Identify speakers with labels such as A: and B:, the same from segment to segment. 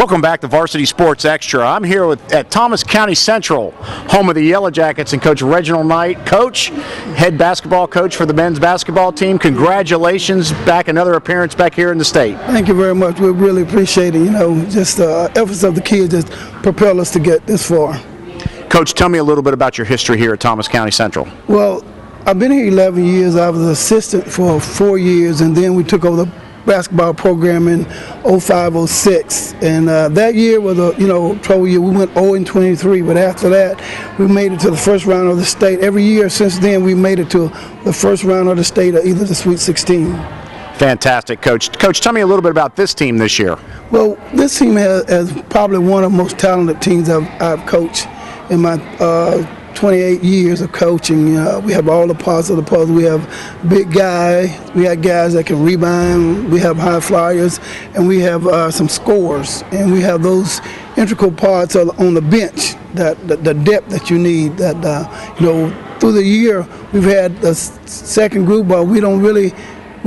A: Welcome back to Varsity Sports Extra. I'm here at Thomas County Central, home of the Yellow Jackets, and Coach Reginald Knight. Coach, head basketball coach for the men's basketball team. Congratulations, another appearance back here in the state.
B: Thank you very much. We really appreciate it. Just the efforts of the kids that propel us to get this far.
A: Coach, tell me a little bit about your history here at Thomas County Central.
B: Well, I've been here 11 years. I was an assistant for 4 years, and then we took over the basketball program in 05-06, and that year was a trouble year. We went 0-23, but after that we made it to the first round of the state. Every year since then we made it to the first round of the state or either the Sweet 16.
A: Fantastic, Coach. Coach, tell me a little bit about this team this year.
B: Well, this team has probably one of the most talented teams I've coached in my 28 years of coaching. We have all the parts of the puzzle. We have big guys, we have guys that can rebound, we have high flyers, and we have some scorers, and we have those integral parts on the bench, the depth that you need. Through the year we've had the second group, but we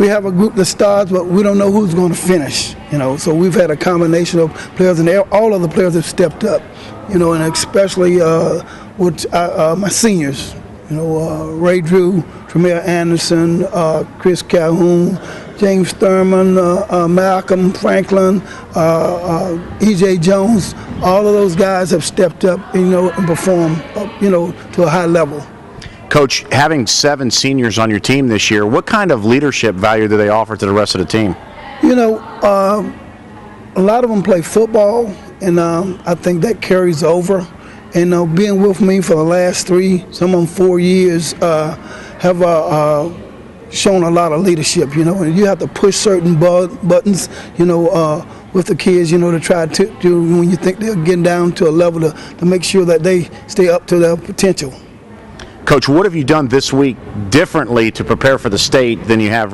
B: have a group that starts, but we don't know who's going to finish. So we've had a combination of players, and all of the players have stepped up. And especially with my seniors, Ray Drew, Tremere Anderson, Chris Calhoun, James Thurman, Malcolm Franklin, E.J. Jones. All of those guys have stepped up, and performed, to a high level.
A: Coach, having 7 seniors on your team this year, what kind of leadership value do they offer to the rest of the team?
B: A lot of them play football, and I think that carries over. And being with me for the last 3, some of them 4 years, have shown a lot of leadership, and you have to push certain buttons, with the kids, to try to when you think they're getting down to a level to make sure that they stay up to their potential.
A: Coach, what have you done this week differently to prepare for the state than you have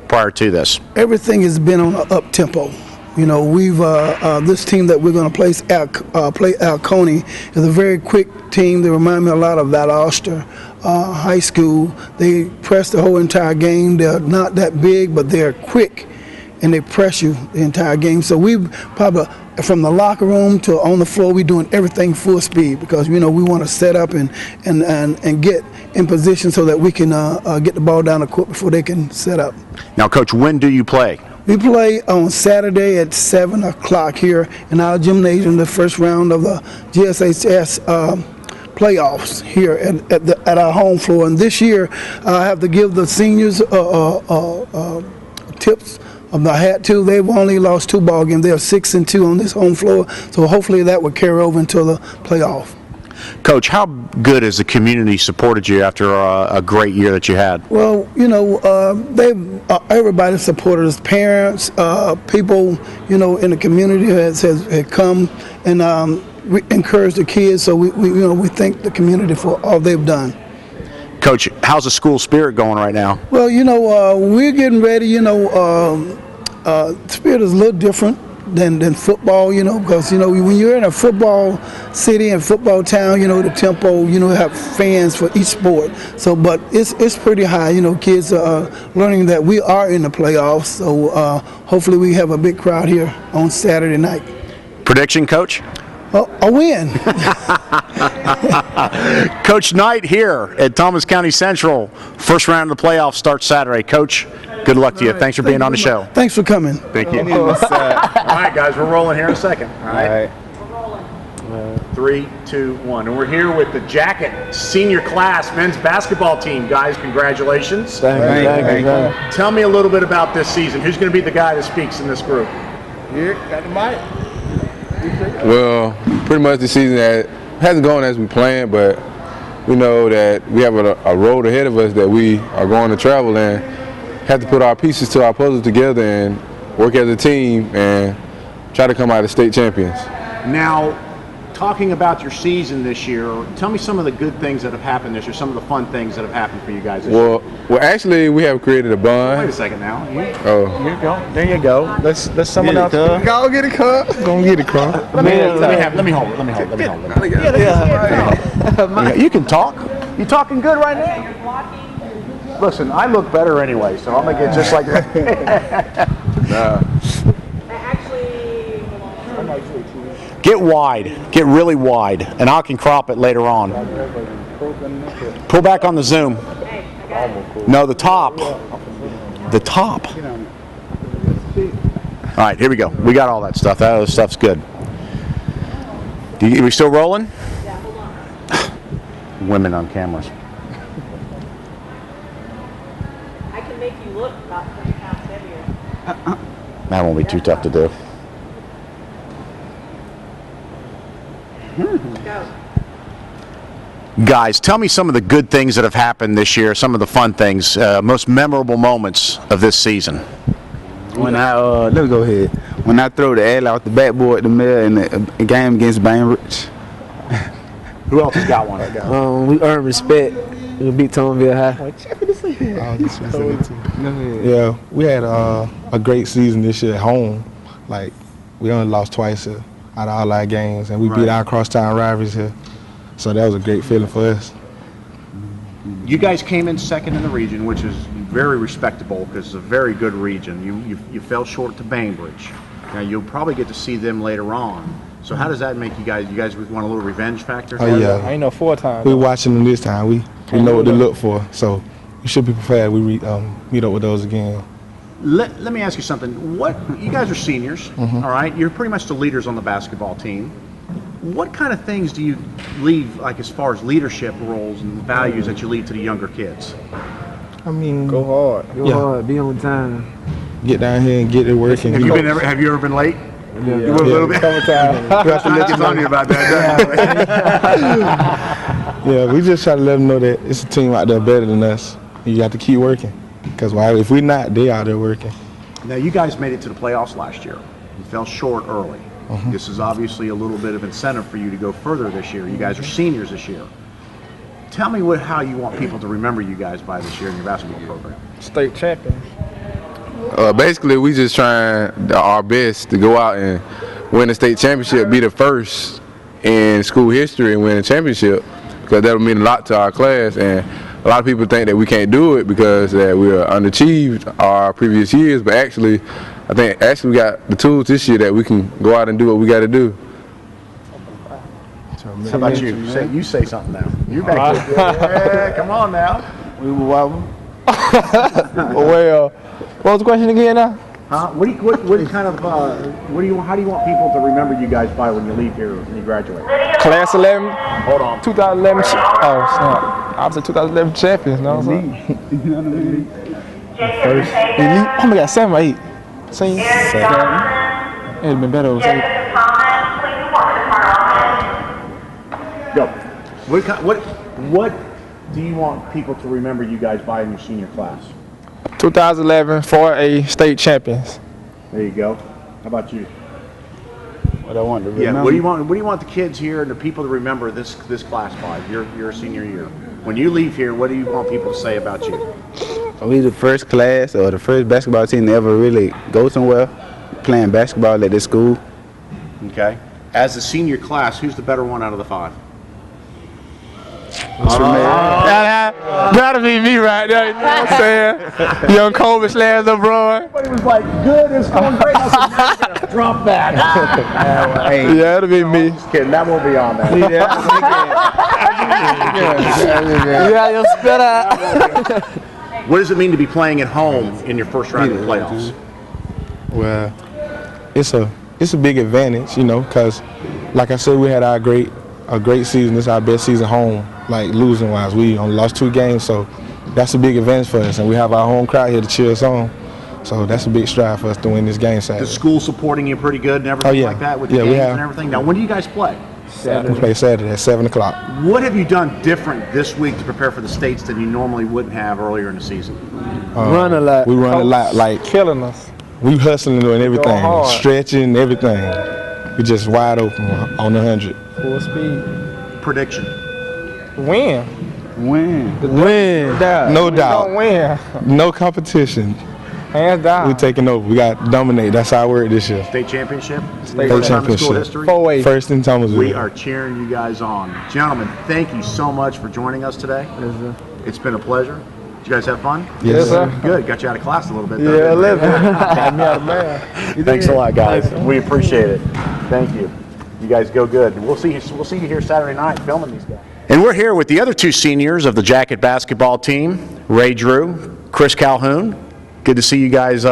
A: prior to this?
B: Everything has been on an up tempo. We've this team that we're going to play Alcone is a very quick team. They remind me a lot of Valdosta High School. They press the whole entire game. They're not that big, but they're quick, and they press you the entire game. So we probably, from the locker room to on the floor, we're doing everything full speed because we want to set up and get in position so that we can get the ball down the court before they can set up.
A: Now, Coach, when do you play?
B: We play on Saturday at 7 o'clock here in our gymnasium, the first round of the GSHS playoffs here at our home floor. And this year, I have to give the seniors tips of the hat too. They've only lost 2 ball games. They're 6-2 on this home floor, so hopefully that will carry over until the playoff.
A: Coach, how good has the community supported you after a great year that you had?
B: Well, everybody supported us. Parents, people, in the community has come and encouraged the kids. So we thank the community for all they've done.
A: Coach, how's the school spirit going right now?
B: Well, we're getting ready. Spirit is a little different than football, because when you're in a football city and football town, the tempo, have fans for each sport. So, but it's pretty high. Kids are learning that we are in the playoffs. So hopefully we have a big crowd here on Saturday night.
A: Prediction, Coach?
B: A win.
A: Coach Knight here at Thomas County Central. First round of the playoffs starts Saturday. Coach, good luck to you. Thanks for being on the show.
B: Thanks for coming.
A: Thank you. All right, guys, we're rolling here in a second. All right. 3, 2, 1. And we're here with the Jacket senior class men's basketball team. Guys, congratulations.
C: Thank you.
A: Tell me a little bit about this season. Who's going to be the guy that speaks in this group?
C: Here, got the mic. Well, pretty much the season hasn't gone as we planned, but we know that we have a road ahead of us that we are going to travel and have to put our pieces to our puzzle together and work as a team and try to come out as state champions.
A: Now, talking about your season this year, tell me some of the good things that have happened this year, some of the fun things that have happened for you guys this year.
C: Well, actually, we have created a bond.
A: Wait a second now.
C: Here you
A: go. There you go. Let's someone else.
C: Go get it, Cub. Go get it, Cub.
A: Let me hold it. You can talk. You talking good right now? Listen, I look better anyway, so I'm gonna get just like that.
D: Actually,
A: Get wide. Get really wide. And I can crop it later on. Pull back on the zoom. No, the top. The top. All right, here we go. We got all that stuff. That other stuff's good. Are we still rolling?
D: Yeah, hold on.
A: Women on cameras.
D: I can make you look about 30 pounds heavier.
A: That won't be too tough to do.
D: Go.
A: Guys, tell me some of the good things that have happened this year, some of the fun things, most memorable moments of this season.
E: When let me go ahead. When I throw the alley off the backboard the mill in the game against Bainbridge.
A: Who else has got one?
F: We earned respect. We beat Tonville High.
G: Yeah, we had a great season this year at home. Like, we only lost twice out of all our games, and we beat our crosstown rivals here. So that was a great feeling for us.
A: You guys came in second in the region, which is very respectable because it's a very good region. You fell short to Bainbridge. Now you'll probably get to see them later on. So how does that make you guys? You guys want a little revenge factor?
G: Oh yeah,
F: I ain't no 4 times.
G: we're watching them this time. We know what to look for. So we should be prepared. We meet up with those again.
A: Let me ask you something. What you guys are seniors, all right? You're pretty much the leaders on the basketball team. What kind of things do you leave, like as far as leadership roles and values that you leave to the younger kids?
G: I mean,
F: Go hard. Go hard. Be on time.
G: get down here and get it working.
A: Have you ever been late?
F: Yeah.
A: You were a little bit. It's on you about that.
G: Yeah, we just try to let them know that it's a team out there better than us. You got to keep working. Because if we're not, they out there working.
A: Now you guys made it to the playoffs last year. You fell short early. This is obviously a little bit of incentive for you to go further this year. You guys are seniors this year. Tell me how you want people to remember you guys by this year in your basketball program.
F: State champion.
C: Basically, we just trying our best to go out and win the state championship, be the first in school history and win a championship, because that'll mean a lot to our class. And a lot of people think that we can't do it because that we are underachieved our previous years, but actually, I think we got the tools this year that we can go out and do what we got to do.
A: How about you? You say something now. You back here. Yeah, come on now.
E: We were wobble.
F: Well, what was the question again now?
A: Huh? How do you want people to remember you guys by when you leave here when you graduate?
F: Class 11.
A: Hold on.
F: 2011. Oh, snap. I was a 2011 champions. No,
E: You know what I mean?
F: First. Elite. Oh my God, 7 or 8. Same. 7. It'd have been better.
A: Go. What do you want people to remember you guys by in your senior class?
F: 2011 4A state champions.
A: There you go. How about you?
E: What I want to remember.
A: Yeah. What do you want the kids here and the people to remember this class by your senior year? When you leave here, what do you want people to say about you?
E: We the first class or the first basketball team to ever really go somewhere playing basketball at this school.
A: Okay. As the senior class, who's the better one out of the 5?
F: Gotta be me right there, you know what I'm saying? Young Kobe / LeBron.
A: Everybody was like, good, it's going great. I said, "Man, you gotta drop that."
F: Yeah, it'll be me.
A: Just kidding, that won't be on there.
F: Yeah, you'll spit out.
A: What does it mean to be playing at home in your first round of the playoffs?
G: Well, it's a big advantage, you know, because like I said, we had a great season. This is our best season home, like losing wise. We only lost 2 games, so that's a big advantage for us. And we have our home crowd here to cheer us on. So that's a big stride for us to win this game Saturday.
A: The school supporting you pretty good and everything like that with the games and everything? Now, when do you guys play?
G: We play Saturday at 7 o'clock.
A: What have you done different this week to prepare for the states than you normally wouldn't have earlier in the season?
F: Run a lot.
G: We run a lot, like
F: killing us.
G: we hustling doing everything,
F: hard.
G: stretching, everything. We just wide open on 100.
F: Full speed.
A: Prediction.
F: Win.
E: Win.
G: No doubt.
F: Don't win.
G: No competition.
F: Hands down.
G: We're taking over. We got to dominate. That's our word this year.
A: State championship?
G: State
A: First time in school
G: championship.
A: history?
F: 4A.
G: First in Thomasville.
A: We are cheering you guys on. Gentlemen, thank you so much for joining us today.
F: Yes, sir.
A: It's been a pleasure. Did you guys have fun?
G: Yes,
F: sir.
A: Good. Got you out of class a little bit.
F: Yeah, a little bit. Got me out of math.
A: Thanks a lot, guys. We appreciate it. Thank you. You guys go good. We'll see you here Saturday night filming these guys. And we're here with the other 2 seniors of the Jacket basketball team, Ray Drew, Chris Calhoun. Good to see you guys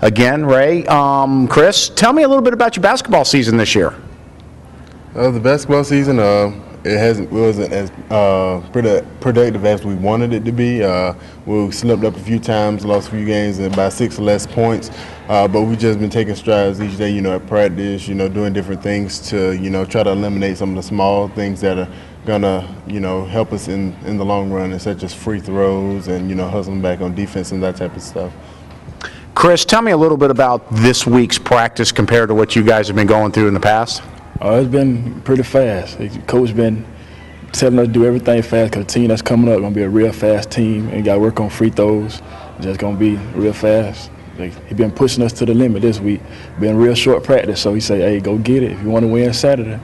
A: again, Ray. Chris, tell me a little bit about your basketball season this year.
C: The basketball season, it wasn't as productive as we wanted it to be. We slipped up a few times, lost a few games by 6 or less points. But we've just been taking strides each day, at practice, doing different things to, try to eliminate some of the small things that are gonna, help us in the long run, and such as free throws and, hustling back on defense and that type of stuff.
A: Chris, tell me a little bit about this week's practice compared to what you guys have been going through in the past.
H: It's been pretty fast. Coach been telling us to do everything fast because the team that's coming up going to be a real fast team and got to work on free throws. Just going to be real fast. He been pushing us to the limit this week. Been real short practice, so he say, hey, go get it if you want to win Saturday.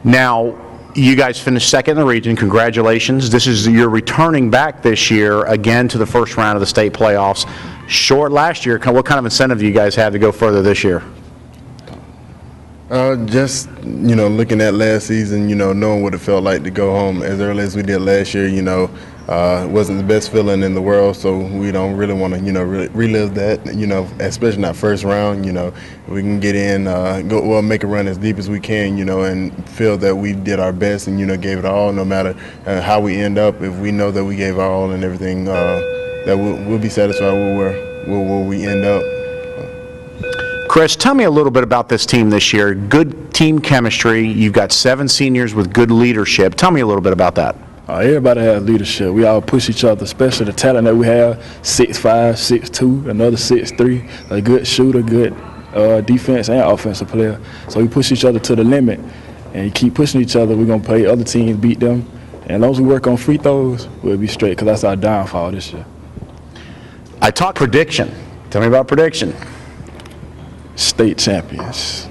A: Now, you guys finished second in the region. Congratulations. This is you're returning back this year again to the first round of the state playoffs. Short last year. What kind of incentive do you guys have to go further this year?
C: Just, looking at last season, knowing what it felt like to go home as early as we did last year, it wasn't the best feeling in the world, so we don't really want to, relive that, especially not first round, we can get in, make a run as deep as we can, and feel that we did our best and, gave it all, no matter how we end up. If we know that we gave our all and everything, that we'll be satisfied with where we end up.
A: Chris, tell me a little bit about this team this year. Good team chemistry. You've got 7 seniors with good leadership. Tell me a little bit about that.
H: Everybody has leadership. We all push each other, especially the talent that we have, 6'5", 6'2", another 6'3", a good shooter, good defense and offensive player. So we push each other to the limit, and you keep pushing each other. We're going to play other teams, beat them. And as long as we work on free throws, we'll be straight, because that's our downfall this year.
A: I talked prediction. Tell me about prediction.
H: State champions.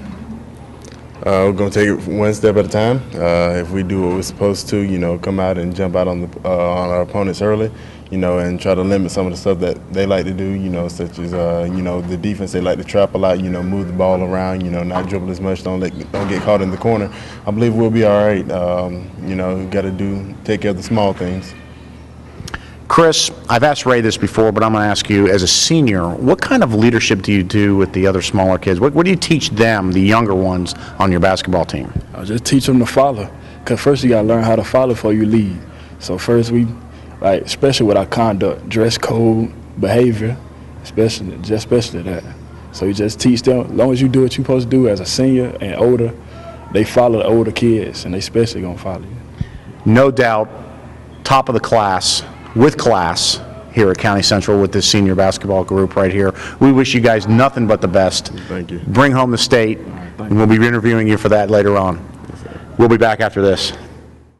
C: We're going to take it one step at a time. If we do what we're supposed to, come out and jump out on our opponents early, and try to limit some of the stuff that they like to do, such as, the defense, they like to trap a lot, move the ball around, not dribble as much, don't get caught in the corner. I believe we'll be all right. Got to take care of the small things.
A: Chris, I've asked Ray this before, but I'm going to ask you, as a senior, what kind of leadership do you do with the other smaller kids? What do you teach them, the younger ones, on your basketball team?
H: I just teach them to follow, because first you got to learn how to follow before you lead. So first we, especially with our conduct, dress code, behavior, especially that. So you just teach them, as long as you do what you're supposed to do as a senior and older, they follow the older kids, and they especially going to follow you.
A: No doubt, top of the class, with class here at County Central with this senior basketball group right here. We wish you guys nothing but the best.
C: Thank you.
A: Bring home the state, and we'll be interviewing you for that later on. We'll be back after this.